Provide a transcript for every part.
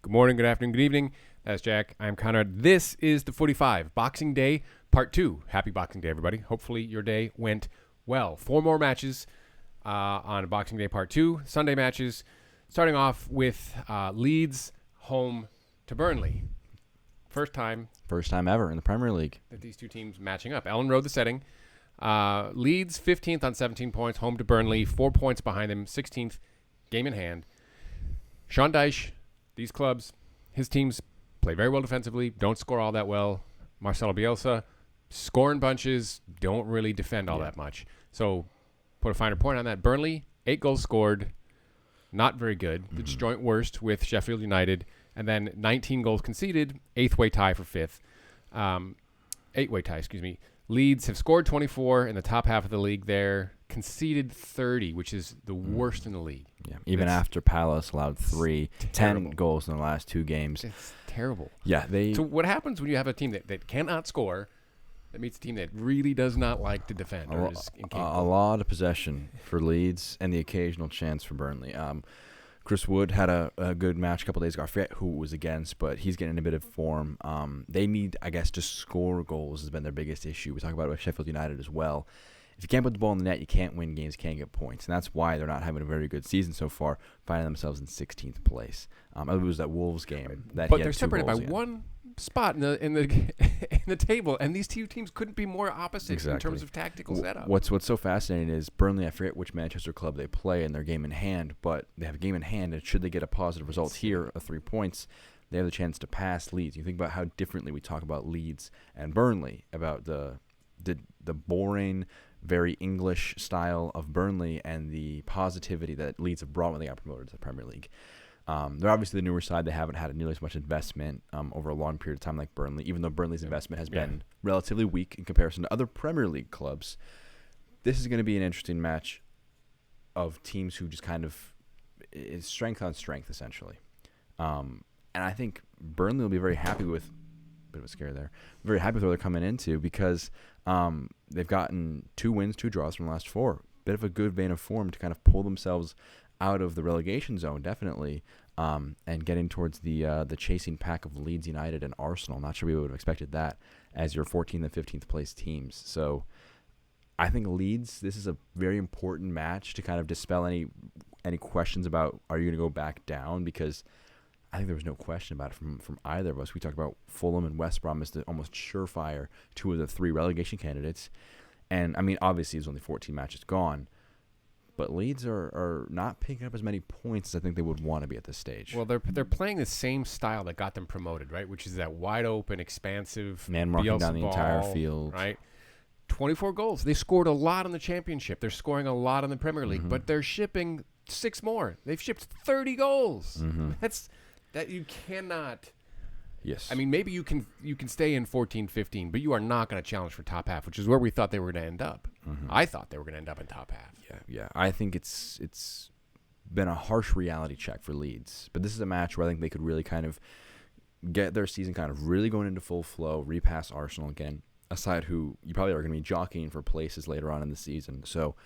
Good morning, good afternoon, good evening. That's Jack. I'm Conrad. This is the 45, Boxing Day, Part 2. Happy Boxing Day, everybody. Hopefully your day went well. 4 more matches on Boxing Day, Part 2. Sunday matches, starting off with Leeds home to Burnley. First time ever in the Premier League that these two teams matching up. Ellen Road, the setting. Leeds 15th on 17 points, home to Burnley, 4 points behind them, 16th, game in hand. Sean Dyche, these clubs, his teams play very well defensively, don't score all that well. Marcelo Bielsa, scoring bunches, don't really defend all that much. So put a finer point on that. Burnley, 8 goals scored, not very good. It's joint worst with Sheffield United. And then 19 goals conceded, 8th-way tie for 5th. 8-way tie, excuse me. Leeds have scored 24 in the top half of the league there, conceded 30, which is the worst in the league. Yeah, even after Palace allowed 10 goals in the last 2 games. It's terrible. Yeah, So what happens when you have a team that cannot score, that meets a team that really does not like to defend or is incapable? A lot of possession for Leeds and the occasional chance for Burnley. Chris Wood had a good match a couple days ago. I forget who it was against, but he's getting a bit of form. They need, I guess, to score goals has been their biggest issue. We talk about it with Sheffield United as well. If you can't put the ball in the net, you can't win games, can't get points. And that's why they're not having a very good season so far, finding themselves in 16th place. It was that Wolves game. But they're separated by one spot in the table, and these two teams couldn't be more opposite in terms of tactical setup. What's so fascinating is Burnley, I forget which Manchester club they play in their game in hand, but they have a game in hand, and should they get a positive result here of 3 points, they have the chance to pass Leeds. You think about how differently we talk about Leeds and Burnley, about the boring, very English style of Burnley and the positivity that Leeds have brought when they got promoted to the Premier League. They're obviously the newer side. They haven't had nearly as much investment over a long period of time like Burnley, even though Burnley's investment has been relatively weak in comparison to other Premier League clubs. This is going to be an interesting match of teams who just kind of is strength on strength, essentially. And I think Burnley will be very happy with – bit of a scare there – very happy with where they're coming into because they've gotten 2 wins, 2 draws from the last 4. Bit of a good vein of form to kind of pull themselves out of the relegation zone, definitely, and getting towards the chasing pack of Leeds United and Arsenal. Not sure we would have expected that as your 14th and 15th place teams. So I think Leeds, this is a very important match to kind of dispel any questions about are you going to go back down, because I think there was no question about it from either of us. We talked about Fulham and West Brom as the almost surefire 2 of the 3 relegation candidates. And, I mean, obviously there's only 14 matches gone. But Leeds are not picking up as many points as I think they would want to be at this stage. Well, they're playing the same style that got them promoted, right? Which is that wide open, expansive, man marking Bielsa down the ball, entire field, right? 24 goals. They scored a lot in the Championship. They're scoring a lot in the Premier League, but they're shipping 6 more. They've shipped 30 goals. That you cannot. Yes. I mean, maybe you can stay in 14, 15, but you are not going to challenge for top half, which is where we thought they were going to end up. I thought they were going to end up in top half. Yeah. I think it's been a harsh reality check for Leeds. But this is a match where I think they could really kind of get their season kind of really going into full flow, repass Arsenal again, a side who you probably are going to be jockeying for places later on in the season. So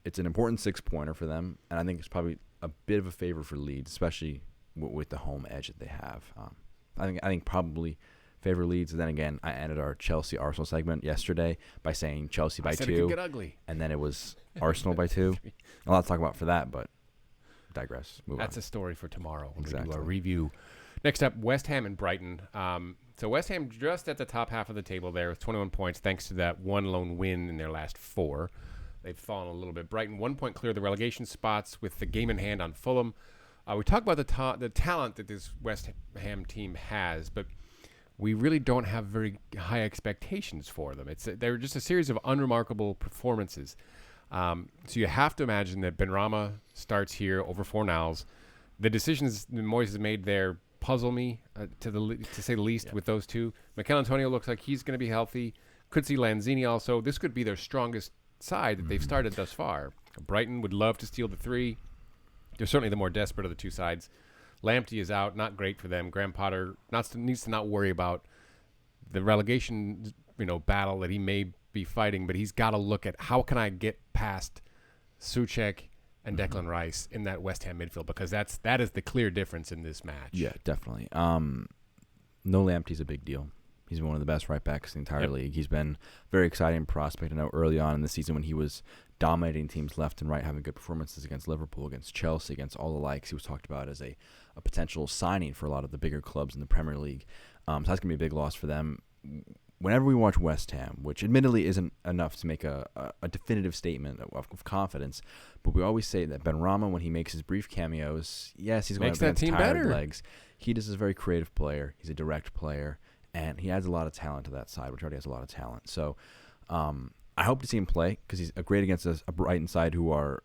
it's an important 6-pointer for them, and I think it's probably a bit of a favor for Leeds, especially with the home edge that they have. I think probably favor Leeds. And then again, I ended our Chelsea-Arsenal segment yesterday by saying Chelsea by 2. It could get ugly. And then it was Arsenal by 2. A lot to talk about for that, but digress. That's a story for tomorrow. We're going to do Exactly. a review. Next up, West Ham and Brighton. So West Ham just at the top half of the table there with 21 points thanks to that one lone win in their last 4. They've fallen a little bit. Brighton 1 point clear of the relegation spots with the game in hand on Fulham. We talk about the talent that this West Ham team has, but we really don't have very high expectations for them. They're just a series of unremarkable performances. So you have to imagine that Benrahma starts here over Fornals. The decisions that Moyes has made there puzzle me, to say the least, with those two. Mikel Antonio looks like he's going to be healthy. Could see Lanzini also. This could be their strongest side that they've started thus far. Brighton would love to steal the 3. They're certainly the more desperate of the 2 sides. Lamptey is out, not great for them. Graham Potter needs to not worry about the relegation, battle that he may be fighting, but he's got to look at how can I get past Souček and Declan Rice in that West Ham midfield, because that is the clear difference in this match. Yeah, definitely. No Lamptey's a big deal. He's been one of the best right backs in the entire league. He's been a very exciting prospect. I know early on in the season when he was dominating teams left and right, having good performances against Liverpool, against Chelsea, against all the likes, he was talked about as a potential signing for a lot of the bigger clubs in the Premier League. So that's going to be a big loss for them. Whenever we watch West Ham, which admittedly isn't enough to make a definitive statement of confidence, but we always say that Benrahma, when he makes his brief cameos, yes, he's going Makes up against that team tired better. legs. He just is a very creative player. He's a direct player, and he adds a lot of talent to that side, which already has a lot of talent. So I hope to see him play because he's great against a Brighton side who are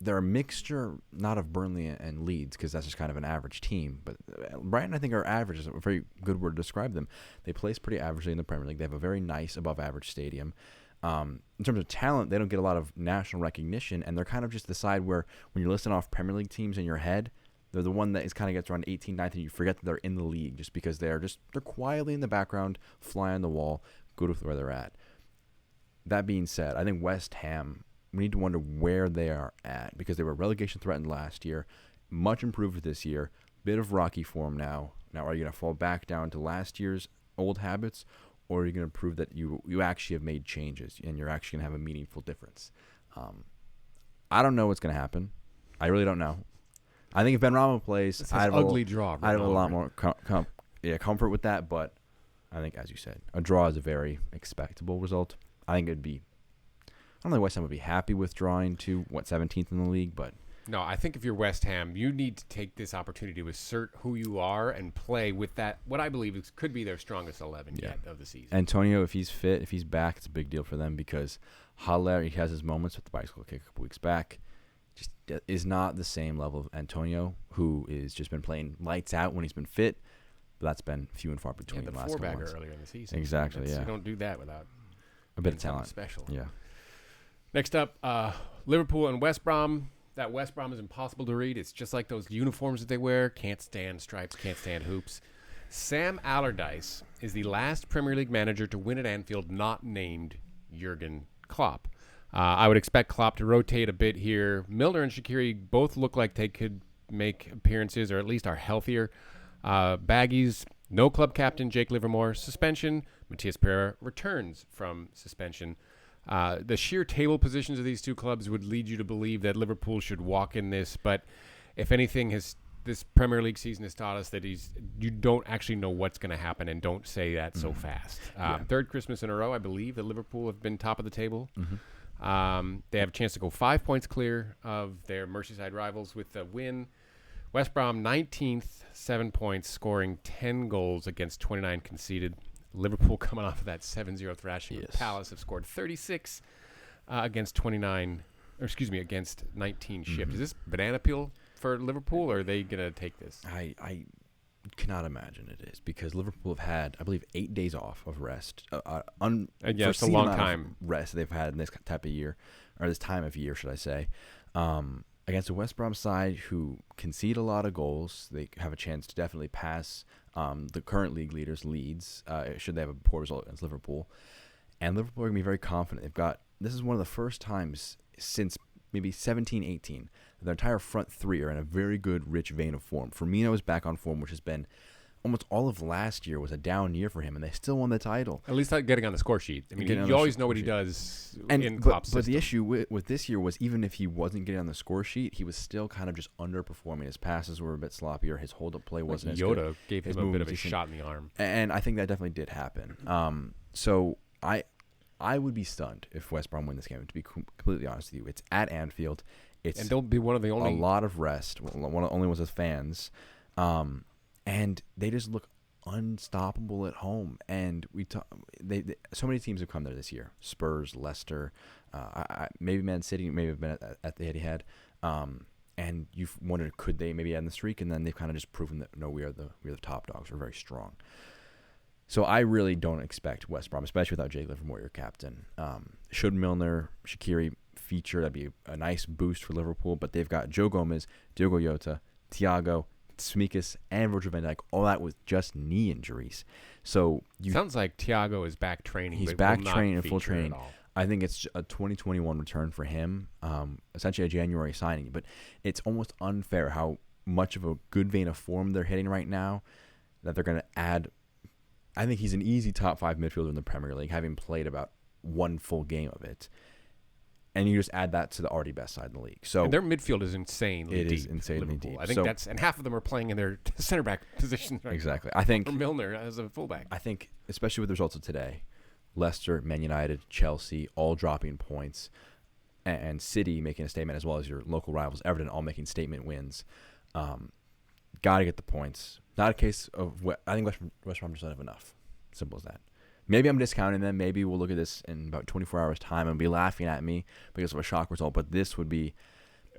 they're a mixture, not of Burnley and Leeds, because that's just kind of an average team. But Brighton, I think, are average is a very good word to describe them. They place pretty averagely in the Premier League. They have a very nice above-average stadium. In terms of talent, they don't get a lot of national recognition, and they're kind of just the side where when you're listing off Premier League teams in your head, they're the one that is kind of gets around 18, 19, you forget that they're in the league just because they're quietly in the background, fly on the wall, good with where they're at. That being said, I think West Ham, we need to wonder where they are at because they were relegation threatened last year, much improved this year, bit of rocky form now. Now, are you going to fall back down to last year's old habits, or are you going to prove that you actually have made changes and you're actually going to have a meaningful difference? I don't know what's going to happen. I really don't know. I think if Benrahma plays, I'd have ugly draw. I have a lot more comfort with that, but I think, as you said, a draw is a very expectable result. I think it'd be. I don't know if West Ham would be happy with drawing to 17th in the league, but No, I think if you're West Ham, you need to take this opportunity to assert who you are and play with that, what I believe could be their strongest 11 yet of the season. Antonio, if he's fit, if he's back, it's a big deal for them because Haller, he has his moments with the bicycle kick a couple weeks back, just is not the same level of Antonio, who is just been playing lights out when he's been fit, but that's been few and far between the the last couple months. four-bagger earlier in the season. Exactly, You don't do that without a bit of talent. Special. Yeah. Next up, Liverpool and West Brom. That West Brom is impossible to read. It's just like those uniforms that they wear. Can't stand stripes, can't stand hoops. Sam Allardyce is the last Premier League manager to win at Anfield not named Jurgen Klopp. I would expect Klopp to rotate a bit here. Milner and Shaqiri both look like they could make appearances or at least are healthier. Baggies, no club captain, Jake Livermore, suspension. Matthias Pereira returns from suspension. The sheer table positions of these two clubs would lead you to believe that Liverpool should walk in this, but if anything, this Premier League season has taught us that you don't actually know what's going to happen, and don't say that so fast. Third Christmas in a row, I believe, that Liverpool have been top of the table. They have a chance to go 5 points clear of their Merseyside rivals with the win. West Brom 19th, 7 points, scoring 10 goals against 29 conceded. Liverpool coming off of that 7-0 thrashing. Yes. Palace have scored 36 against 19 shipped. Is this banana peel for Liverpool, or are they going to take this? I cannot imagine it is because Liverpool have had, I believe, 8 days off of rest. It's a long time rest they've had in this type of year, or this time of year, should I say. Against a West Brom side who concede a lot of goals, they have a chance to definitely pass the current league leaders, Leeds, should they have a poor result against Liverpool. And Liverpool are going to be very confident. This is one of the first times since maybe 17-18 their entire front three are in a very good, rich vein of form. Firmino is back on form, which has been almost all of last year was a down year for him, and they still won the title. At least not getting on the score sheet. I mean, you always know what he does in Klopp's But system. the issue with this year was even if he wasn't getting on the score sheet, he was still kind of just underperforming. His passes were a bit sloppier. His hold-up play wasn't as good. Yoda gave him a bit of a shot in the arm. And I think that definitely did happen. So I would be stunned if West Brom win this game, to be completely honest with you. It's at Anfield. And they'll be one of the only... A lot of rest. One of the only ones with fans. And they just look unstoppable at home. And so many teams have come there this year. Spurs, Leicester, maybe Man City, maybe have been at the Etihad. And you've wondered, could they maybe end the streak? And then they've kind of just proven that, no, we are the top dogs. We're very strong. So I really don't expect West Brom, especially without Jake Livermore, your captain. Should Milner, Shaqiri feature, that'd be a nice boost for Liverpool. But they've got Joe Gomez, Diogo Jota, Thiago, Tsimikas, and Virgil van Dijk, all that with just knee injuries. So Sounds like Thiago is back training. He's but back will not training, full feature at training. all. I think it's a 2021 return for him, essentially a January signing. But it's almost unfair how much of a good vein of form they're hitting right now that they're going to add. I think he's an easy top 5 midfielder in the Premier League, having played about one full game of it. And you just add that to the already best side in the league. So and their midfield is insanely deep. It is insanely Liverpool. deep. I think and half of them are playing in their center back positions right exactly. now. I think or Milner as a fullback. I think, especially with the results of today, Leicester, Man United, Chelsea, all dropping points, and City making a statement, as well as your local rivals, Everton, all making statement wins. Got to get the points. Not a case of I think West Brom doesn't have enough. Simple as that. Maybe I'm discounting them. Maybe we'll look at this in about 24 hours' time and be laughing at me because of a shock result. But this would be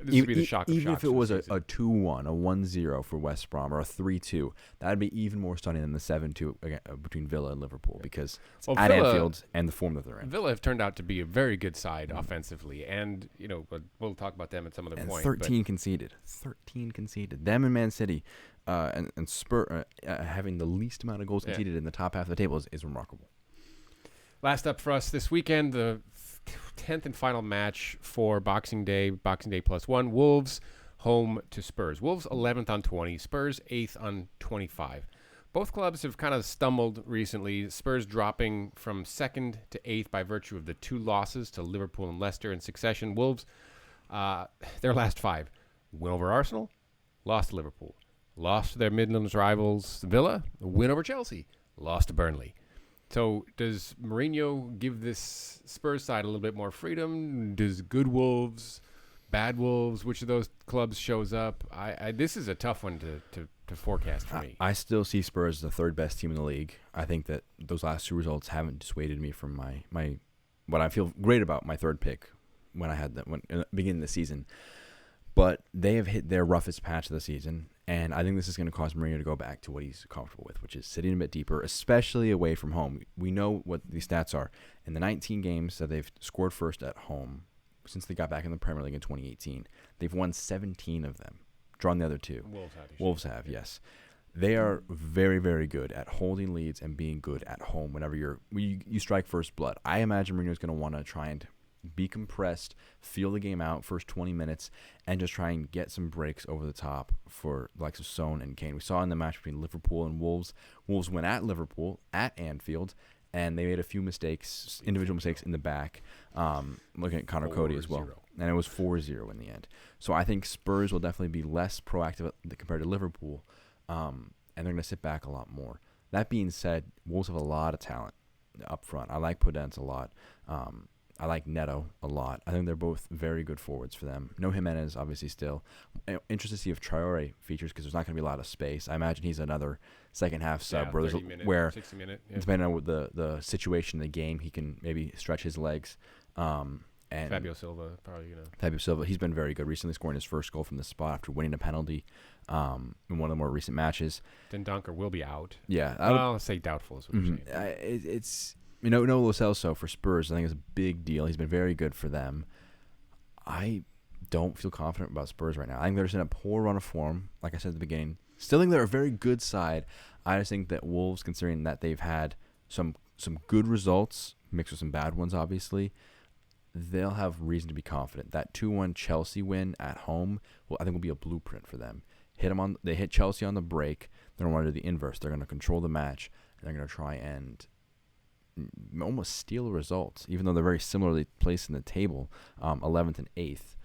the shock of even shocks if it was a season. 2-1, a 1-0 for West Brom, or a 3-2. That would be even more stunning than the 7-2 between Villa and Liverpool because it's at Villa, Anfield and the form that they're in. Villa have turned out to be a very good side offensively, and but we'll talk about them at some other And point. 13 conceded. 13 conceded. Them and Man City and Spurs having the least amount of goals conceded in the top half of the table is remarkable. Last up for us this weekend, the 10th and final match for Boxing Day +1. Wolves home to Spurs. Wolves 11th on 20, Spurs 8th on 25. Both clubs have kind of stumbled recently. Spurs dropping from 2nd to 8th by virtue of the 2 losses to Liverpool and Leicester in succession. Wolves, their last 5, win over Arsenal, lost to Liverpool, lost to their Midlands rivals Villa, win over Chelsea, lost to Burnley. So does Mourinho give this Spurs side a little bit more freedom? Does good Wolves, bad Wolves, which of those clubs shows up? This is a tough one to forecast for me. I still see Spurs as the 3rd best team in the league. I think that those last 2 results haven't dissuaded me from my what I feel great about my 3rd pick when I had that in the beginning of the season. But they have hit their roughest patch of the season, and I think this is going to cause Mourinho to go back to what he's comfortable with, which is sitting a bit deeper, especially away from home. We know what these stats are. In the 19 games that they've scored first at home since they got back in the Premier League in 2018, they've won 17 of them, drawn the other 2. Wolves have, yes. They are very, very good at holding leads and being good at home whenever you strike first blood. I imagine Mourinho's going to want to try and be compressed, feel the game out first 20 minutes, and just try and get some breaks over the top for the likes of Son and Kane. We saw in the match between Liverpool and Wolves. Wolves went at Liverpool at Anfield, and they made a few mistakes, individual mistakes in the back. Looking at Connor Cody as well. And it was 4-0 in the end. So I think Spurs will definitely be less proactive compared to Liverpool, and they're going to sit back a lot more. That being said, Wolves have a lot of talent up front. I like Podence a lot. I like Neto a lot. I think they're both very good forwards for them. No Jimenez, obviously, still. Interested to see if Traore features because there's not going to be a lot of space. I imagine he's another second-half sub where 60 minute, depending on the situation in the game, he can maybe stretch his legs. And Fabio Silva, probably, Fabio Silva, he's been very good, recently scoring his first goal from the spot after winning a penalty in one of the more recent matches. Then Dunker will be out. Yeah. I'll say doubtful is what you're saying. It's... No Lo Celso for Spurs, I think, is a big deal. He's been very good for them. I don't feel confident about Spurs right now. I think they're just in a poor run of form, like I said at the beginning. Still think they're a very good side. I just think that Wolves, considering that they've had some good results, mixed with some bad ones, obviously, they'll have reason to be confident. That 2-1 Chelsea win at home, I think will be a blueprint for them. They hit Chelsea on the break. They're going to want to do the inverse. They're going to control the match, and they're going to try and almost steal results, even though they're very similarly placed in the table, 11th and 8th.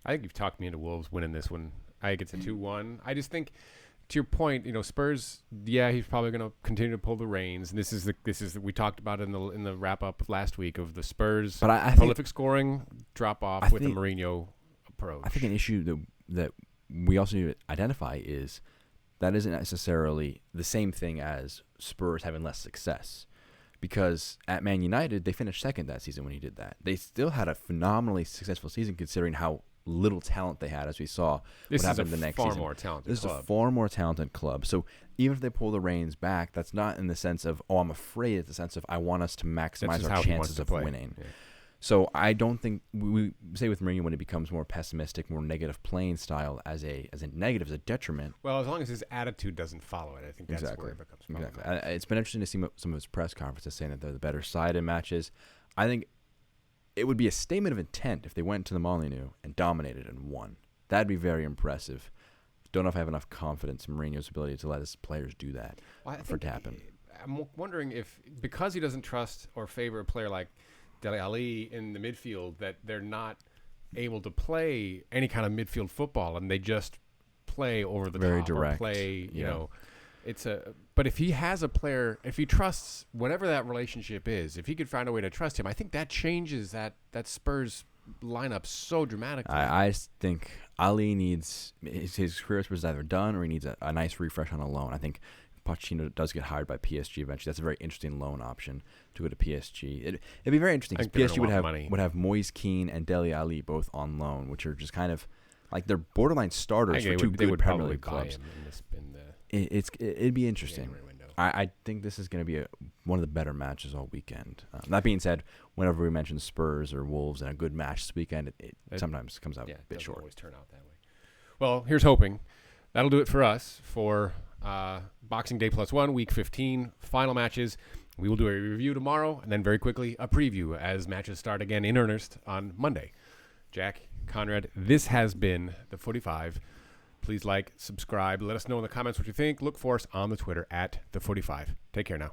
I think you've talked me into Wolves winning this one. I think it's a 2-1. I just think, to your point, Spurs. Yeah, he's probably going to continue to pull the reins. And this is we talked about in the wrap up last week of the Spurs. But I prolific think, scoring drop off with the Mourinho approach. I think an issue that we also need to identify is that isn't necessarily the same thing as Spurs having less success. Because at Man United, they finished 2nd that season when he did that. They still had a phenomenally successful season considering how little talent they had, as we saw what happened the next season. This is a far more talented club. So even if they pull the reins back, that's not in the sense of, I'm afraid. It's the sense of, I want us to maximize our chances of winning. Yeah. So I don't think we say with Mourinho when it becomes more pessimistic, more negative playing style as a negative, as a detriment. Well, as long as his attitude doesn't follow it, I think that's where it becomes problematic. It's been interesting to see some of his press conferences saying that they're the better side in matches. I think it would be a statement of intent if they went to the Molineux and dominated and won. That'd be very impressive. Don't know if I have enough confidence in Mourinho's ability to let his players do that for it to happen. I'm wondering if, because he doesn't trust or favor a player like Dele Alli in the midfield, that they're not able to play any kind of midfield football and they just play over the Very top direct. Or play, you know. But if he has a player, if he trusts whatever that relationship is, if he could find a way to trust him, I think that changes that Spurs lineup so dramatically. I think Ali needs his career was either done or he needs a nice refresh on a loan. I think Pochettino does get hired by PSG eventually. That's a very interesting loan option to go to PSG. It'd be very interesting because PSG would have Moise Kean and Dele Alli both on loan, which are just kind of like they're borderline starters for two good Premier League clubs. It'd be interesting. I think this is going to be one of the better matches all weekend. That being said, whenever we mention Spurs or Wolves and a good match this weekend, it sometimes comes out a bit short. Always turn out that way. Well, here's hoping. That'll do it for us for Boxing Day +1, Week 15, final matches. We will do a review tomorrow, and then very quickly a preview as matches start again in earnest on Monday. Jack, Conrad, this has been the 45. Please like, subscribe. Let us know in the comments what you think. Look for us on the Twitter at the 45. Take care now.